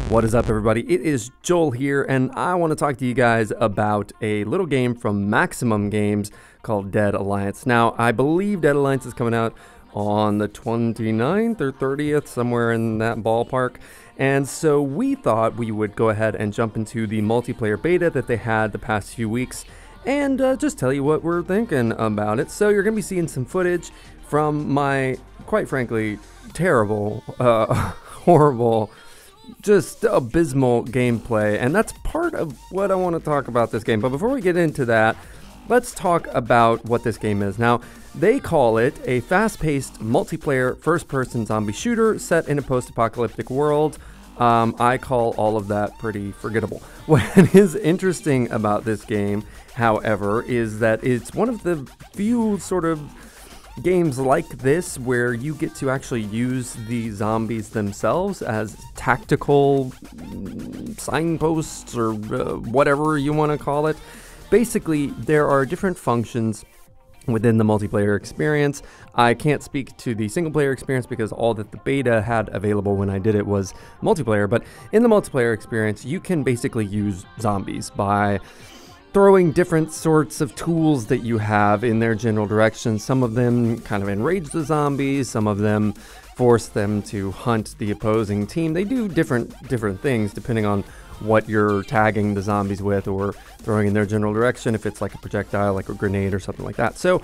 What is up, everybody? It is Joel here, and I want to talk to you guys about a little game from Maximum Games called Dead Alliance. Now, I believe Dead Alliance is coming out on the 29th or 30th, somewhere in that ballpark. And so we thought we would go ahead and jump into the multiplayer beta that they had the past few weeks and just tell you what we're thinking about it. So you're going to be seeing some footage from my, quite frankly, terrible, horrible, just abysmal gameplay, and that's part of what I want to talk about this game. But before we get into that, let's talk about what this game is. Now, they call it a fast-paced multiplayer first-person zombie shooter set in a post-apocalyptic world. I call all of that pretty forgettable. What is interesting about this game, however, is that it's one of the few sort of games like this where you get to actually use the zombies themselves as tactical signposts or whatever you want to call it. Basically, there are different functions within the multiplayer experience. I can't speak to the single player experience because all that the beta had available when I did it was multiplayer, but in the multiplayer experience, you can basically use zombies by throwing different sorts of tools that you have in their general direction. Some of them kind of enrage the zombies, some of them force them to hunt the opposing team. They do different things depending on what you're tagging the zombies with or throwing in their general direction, if it's like a projectile, like a grenade or something like that. So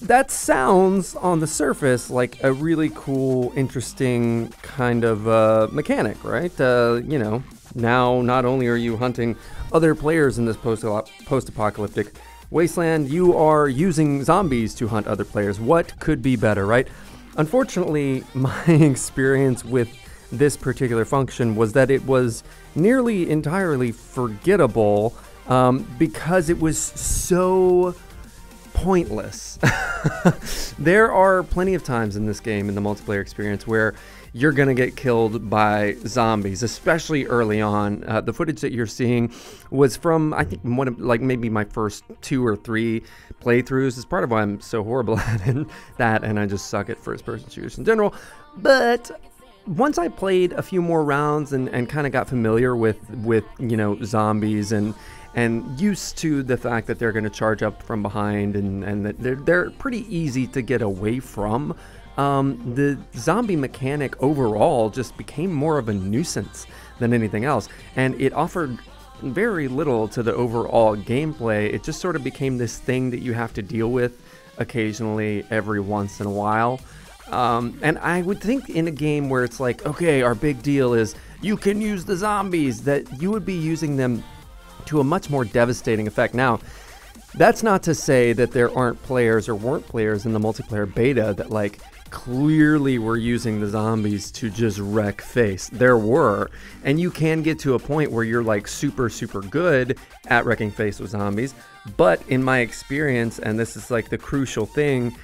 that sounds on the surface like a really cool, interesting kind of mechanic, right? You know, now not only are you hunting other players in this post-apocalyptic wasteland, you are using zombies to hunt other players. What could be better, right? Unfortunately, my experience with this particular function was that it was nearly entirely forgettable because it was so pointless. There are plenty of times in this game, in the multiplayer experience, where you're gonna get killed by zombies, especially early on. The footage that you're seeing was from, I think, one of, like, maybe my first 2 or 3 playthroughs. It's part of why I'm so horrible at that, and I just suck at first-person shooters in general. But once I played a few more rounds and kind of got familiar with you know, zombies and used to the fact that they're going to charge up from behind and that they're pretty easy to get away from, the zombie mechanic overall just became more of a nuisance than anything else, and it offered very little to the overall gameplay. It just sort of became this thing that you have to deal with occasionally every once in a while. And I would think in a game where it's like, okay, our big deal is you can use the zombies, that you would be using them to a much more devastating effect. Now, that's not to say that there aren't players or weren't players in the multiplayer beta that, like, clearly were using the zombies to just wreck face. There were, and you can get to a point where you're like super good at wrecking face with zombies, but in my experience, and this is like the crucial thing,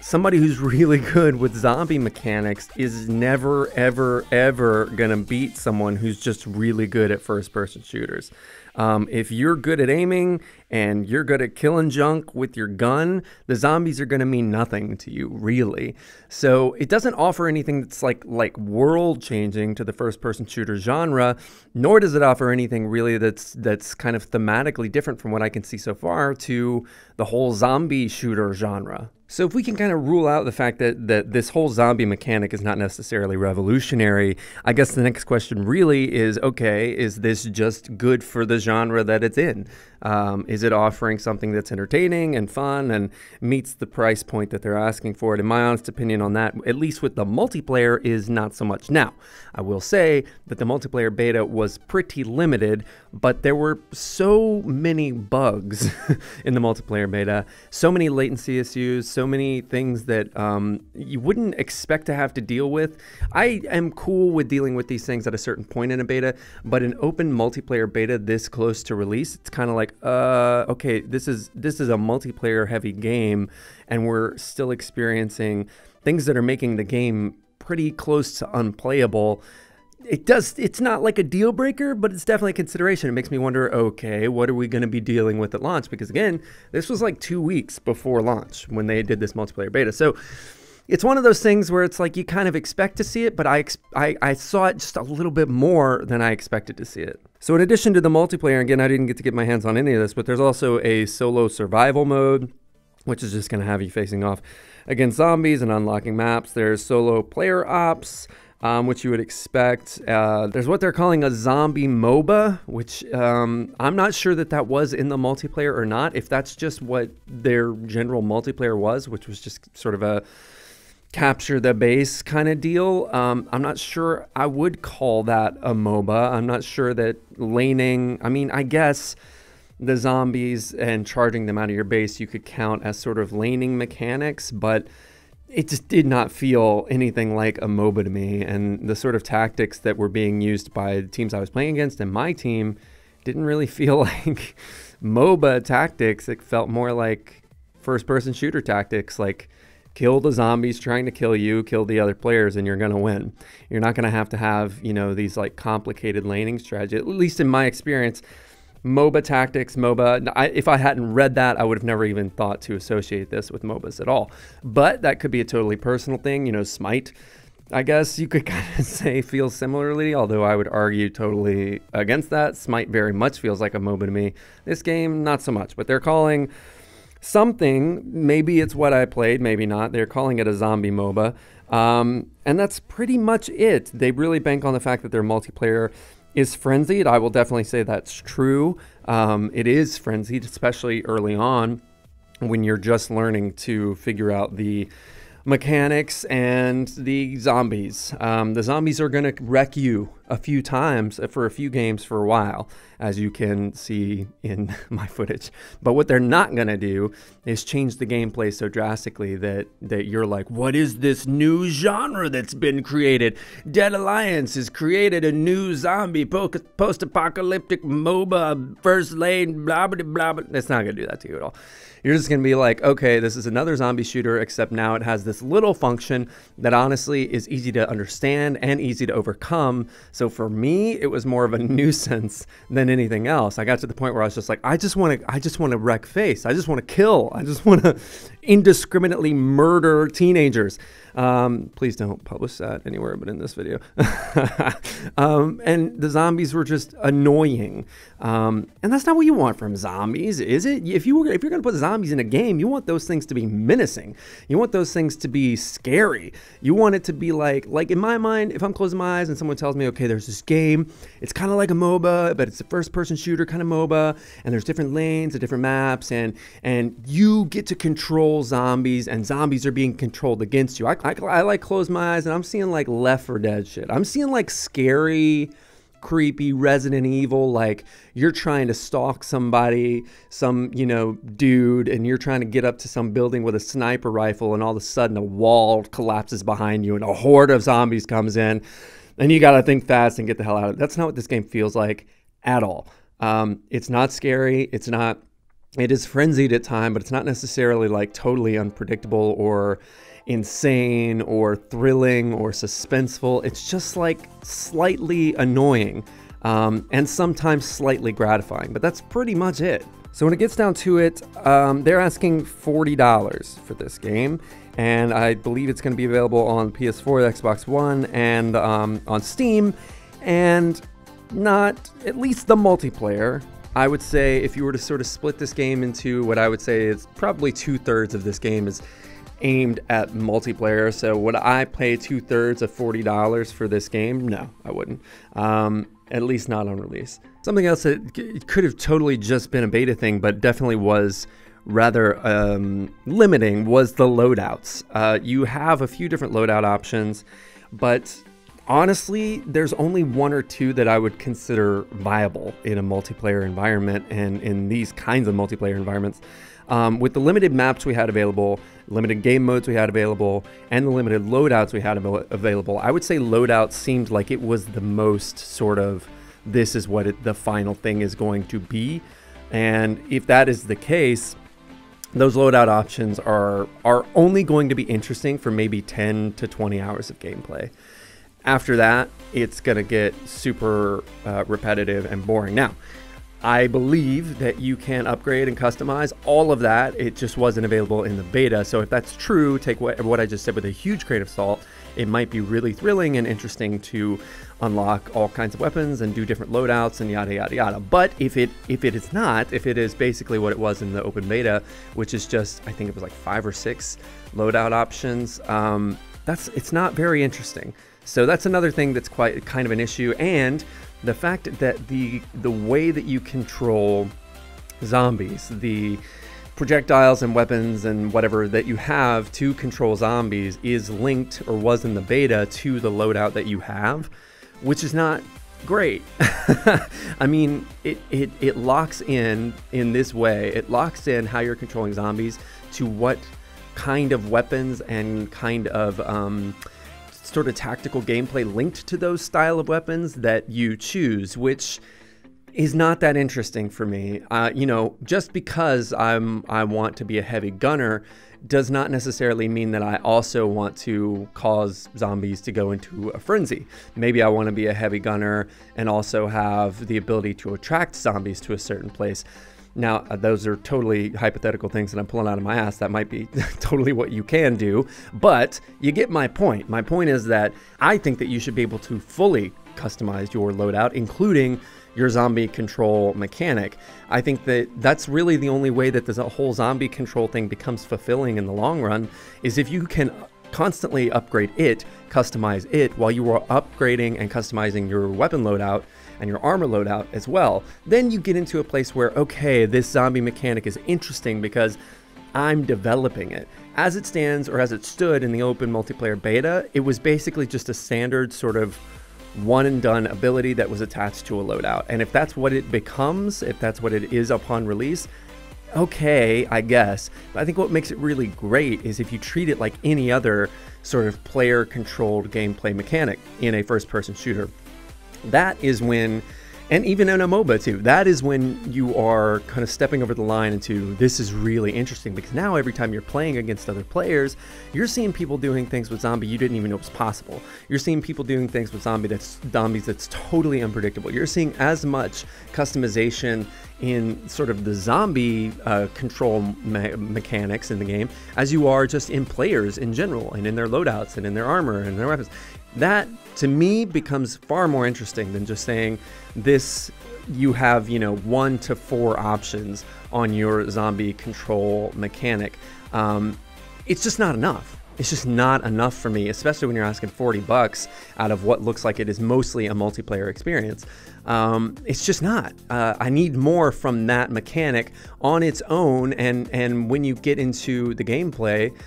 somebody who's really good with zombie mechanics is never, ever gonna beat someone who's just really good at first-person shooters. If you're good at aiming and you're good at killing junk with your gun, the zombies are gonna mean nothing to you, really. So it doesn't offer anything that's like world-changing to the first-person shooter genre, nor does it offer anything really that's kind of thematically different from what I can see so far to the whole zombie shooter genre. So if we can kind of rule out the fact that this whole zombie mechanic is not necessarily revolutionary, I guess the next question really is, okay, is this just good for the genre that it's in? Is it offering something that's entertaining and fun and meets the price point that they're asking for it? And my honest opinion on that, at least with the multiplayer, is not so much. Now, I will say that the multiplayer beta was pretty limited, but there were so many bugs in the multiplayer beta, so many latency issues, so many things that you wouldn't expect to have to deal with. I am cool with dealing with these things at a certain point in a beta, but an open multiplayer beta this close to release, it's kind of like, okay, this is a multiplayer heavy game, and we're still experiencing things that are making the game pretty close to unplayable. It's not like a deal breaker, but it's definitely a consideration. It makes me wonder, okay, what are we going to be dealing with at launch? Because again, this was like 2 weeks before launch when they did this multiplayer beta. So it's one of those things where it's like you kind of expect to see it, but I saw it just a little bit more than I expected to see it. So in addition to the multiplayer, again, I didn't get to get my hands on any of this, but there's also a solo survival mode, which is just going to have you facing off against zombies and unlocking maps. There's solo player ops, which you would expect. There's what they're calling a zombie MOBA, which I'm not sure that was in the multiplayer or not. If that's just what their general multiplayer was, which was just sort of a capture the base kind of deal. I'm not sure I would call that a MOBA. I'm not sure that laning, I mean, I guess the zombies and charging them out of your base you could count as sort of laning mechanics, but it just did not feel anything like a MOBA to me. And the sort of tactics that were being used by the teams I was playing against and my team didn't really feel like MOBA tactics. It felt more like first-person shooter tactics, like kill the zombies trying to kill you, kill the other players, and you're going to win. You're not going to have, you know, these like complicated laning strategy. At least in my experience, MOBA tactics, MOBA, if I hadn't read that, I would have never even thought to associate this with MOBAs at all. But that could be a totally personal thing. You know, Smite, I guess you could kind of say feels similarly, although I would argue totally against that. Smite very much feels like a MOBA to me. This game, not so much, but they're calling something, maybe it's what I played, maybe not. They're calling it a zombie MOBA. And that's pretty much it. They really bank on the fact that their multiplayer is frenzied. I will definitely say that's true. It is frenzied, especially early on when you're just learning to figure out the mechanics and the zombies. The zombies are going to wreck you a few times for a few games for a while, as you can see in my footage. But what they're not going to do is change the gameplay so drastically that you're like, what is this new genre that's been created? Dead Alliance has created a new zombie post-apocalyptic MOBA, first lane, blah, blah, blah, blah. It's not going to do that to you at all. You're just going to be like, okay, this is another zombie shooter, except now it has this little function that honestly is easy to understand and easy to overcome. So for me, it was more of a nuisance than anything else. I got to the point where I was just like, I just want to wreck face. I just want to kill. I just want to indiscriminately murder teenagers. Please don't publish that anywhere but in this video. And the zombies were just annoying. And that's not what you want from zombies, is it? If you're going to put zombies in a game, you want those things to be menacing. You want those things to be scary. You want it to be like in my mind, if I'm closing my eyes and someone tells me, okay, there's this game, it's kind of like a MOBA, but it's a first-person shooter kind of MOBA, and there's different lanes and different maps, and you get to control zombies, and zombies are being controlled against you. I like close my eyes and I'm seeing like Left 4 Dead shit. I'm seeing like scary, creepy Resident Evil, like you're trying to stalk somebody, some, you know, dude, and you're trying to get up to some building with a sniper rifle, and all of a sudden a wall collapses behind you and a horde of zombies comes in, and you got to think fast and get the hell out of it. That's not what this game feels like at all. It's not scary. It is frenzied at time, but it's not necessarily like totally unpredictable or insane or thrilling or suspenseful. It's just like slightly annoying and sometimes slightly gratifying, but that's pretty much it. So when it gets down to it, they're asking $40 for this game, and I believe it's going to be available on PS4, Xbox One, and on Steam, and not, at least the multiplayer. I would say if you were to sort of split this game into what I would say is probably 2/3 of this game is aimed at multiplayer. So would I pay 2/3 of $40 for this game? No, I wouldn't. At least not on release. Something else that could have totally just been a beta thing, but definitely was rather limiting, was the loadouts. You have a few different loadout options, but honestly, there's only one or two that I would consider viable in a multiplayer environment and in these kinds of multiplayer environments. With the limited maps we had available, limited game modes we had available, and the limited loadouts we had available, I would say loadout seemed like it was the most sort of, this is what the final thing is going to be. And if that is the case, those loadout options are only going to be interesting for maybe 10 to 20 hours of gameplay. After that, it's going to get super repetitive and boring. Now, I believe that you can upgrade and customize all of that. It just wasn't available in the beta. So if that's true, take what I just said with a huge grain of salt. It might be really thrilling and interesting to unlock all kinds of weapons and do different loadouts and yada yada yada. But if it is not, if it is basically what it was in the open beta, which is just, I think it was like 5 or 6 loadout options, it's not very interesting. So that's another thing that's quite kind of an issue. And the fact that the way that you control zombies, the projectiles and weapons and whatever that you have to control zombies is linked, or was in the beta, to the loadout that you have, which is not great. I mean, it locks in this way. It locks in how you're controlling zombies to what kind of weapons and kind of sort of tactical gameplay linked to those style of weapons that you choose, which is not that interesting for me. You know, just because I want to be a heavy gunner does not necessarily mean that I also want to cause zombies to go into a frenzy. Maybe I want to be a heavy gunner and also have the ability to attract zombies to a certain place. Now, those are totally hypothetical things that I'm pulling out of my ass. That might be totally what you can do, but you get my point. My point is that I think that you should be able to fully customize your loadout, including your zombie control mechanic. I think that that's really the only way that this whole zombie control thing becomes fulfilling in the long run, is if you can constantly upgrade it, customize it, while you are upgrading and customizing your weapon loadout and your armor loadout as well. Then you get into a place where, okay, this zombie mechanic is interesting because I'm developing it. As it stands, or as it stood in the open multiplayer beta, it was basically just a standard sort of one and done ability that was attached to a loadout. And if that's what it becomes, if that's what it is upon release, okay, I guess. But I think what makes it really great is if you treat it like any other sort of player controlled gameplay mechanic in a first person shooter. That is when, and even in a MOBA too, that is when you are kind of stepping over the line into, this is really interesting, because now every time you're playing against other players, you're seeing people doing things with zombie you didn't even know was possible. You're seeing people doing things with zombies that's totally unpredictable. You're seeing as much customization in sort of the zombie control mechanics in the game as you are just in players in general, and in their loadouts and in their armor and their weapons. That to me becomes far more interesting than just saying this, you have, you know, 1 to 4 options on your zombie control mechanic. It's just not enough. It's just not enough for me, especially when you're asking $40 out of what looks like it is mostly a multiplayer experience. It's just not. I need more from that mechanic on its own, and when you get into the gameplay,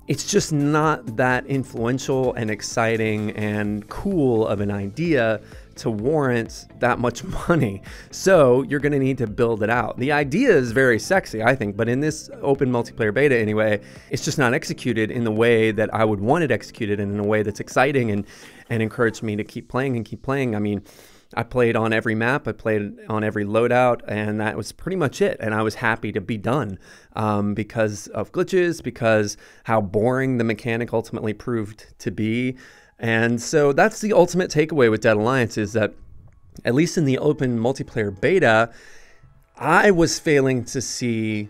it's just not that influential and exciting and cool of an idea to warrant that much money. So you're going to need to build it out. The idea is very sexy, I think, but in this open multiplayer beta anyway, it's just not executed in the way that I would want it executed, and in a way that's exciting and encouraged me to keep playing and keep playing. I mean, I played on every map, I played on every loadout, and that was pretty much it. And I was happy to be done because of glitches, because how boring the mechanic ultimately proved to be. And so that's the ultimate takeaway with Dead Alliance, is that at least in the open multiplayer beta, I was failing to see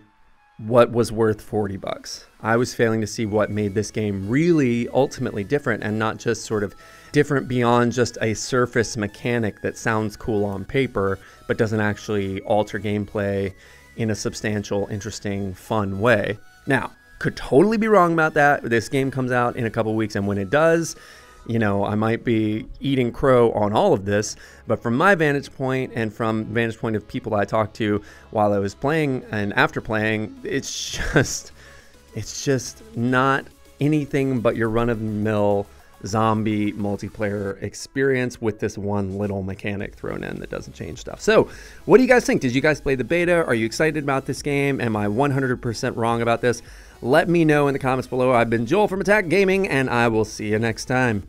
what was worth $40. I was failing to see what made this game really ultimately different, and not just sort of different beyond just a surface mechanic that sounds cool on paper but doesn't actually alter gameplay in a substantial, interesting, fun way. Now, could totally be wrong about that. This game comes out in a couple weeks, and when it does, you know, I might be eating crow on all of this, but from my vantage point, and from the vantage point of people I talked to while I was playing and after playing, it's just not anything but your run-of-the-mill zombie multiplayer experience with this one little mechanic thrown in that doesn't change stuff. So what do you guys think? Did you guys play the beta? Are you excited about this game? Am I 100% wrong about this? Let me know in the comments below. I've been Joel from Attack Gaming, and I will see you next time.